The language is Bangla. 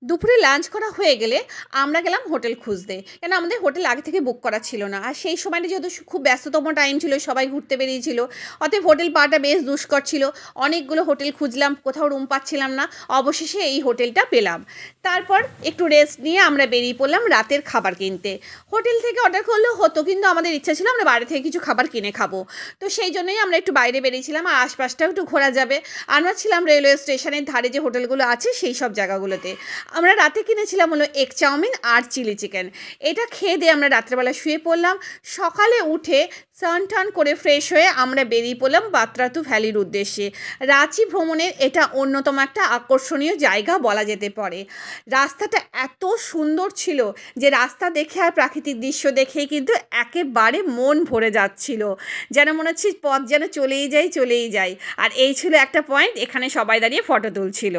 দুপুরে লাঞ্চ করা হয়ে গেলে আমরা গেলাম হোটেল খুঁজতে। কেন আমাদের হোটেল আগে থেকে বুক করা ছিল না। আর সেই সময়টা যেহেতু খুব ব্যস্ততম টাইম ছিল, সবাই ঘুরতে বেরিয়েছিল। অতএব হোটেল পাওয়াটা বেশ দুষ্কর ছিল। অনেকগুলো হোটেল খুঁজলাম, কোথাও রুম পাচ্ছিলাম না। অবশেষে এই হোটেলটা পেলাম। তারপর একটু রেস্ট নিয়ে আমরা বেরিয়ে পড়লাম রাতের খাবার কিনতে। হোটেল থেকে অর্ডার করলেও হতো, কিন্তু আমাদের ইচ্ছা ছিল আমরা বাইরে থেকে কিছু খাবার কিনে খাবো। তো সেই জন্যই আমরা একটু বাইরে বেরিয়েছিলাম, আর আশপাশটাও একটু ঘোরা যাবে। আমরা ছিলাম রেলওয়ে স্টেশনের ধারে যে হোটেলগুলো আছে সেই সব জায়গাগুলোতে। আমরা রাতে কিনেছিলাম হলো এগ চাউমিন আর চিলি চিকেন। এটা খেয়ে দিয়ে আমরা রাত্রেবেলা শুয়ে পড়লাম। সকালে উঠে স্নান টান করে ফ্রেশ হয়ে আমরা বেরিয়ে পড়লাম বাত্রাতু ভ্যালির উদ্দেশ্যে। রাঁচি ভ্রমণের এটা অন্যতম একটা আকর্ষণীয় জায়গা বলা যেতে পারে। রাস্তাটা এত সুন্দর ছিল যে রাস্তা দেখে আর প্রাকৃতিক দৃশ্য দেখেই কিন্তু একেবারে মন ভরে যাচ্ছিল। যেন মনে হচ্ছে পথ যেন চলেই যায় চলেই যায়। আর এই ছিল একটা পয়েন্ট, এখানে সবাই দাঁড়িয়ে ফটো তুলছিল।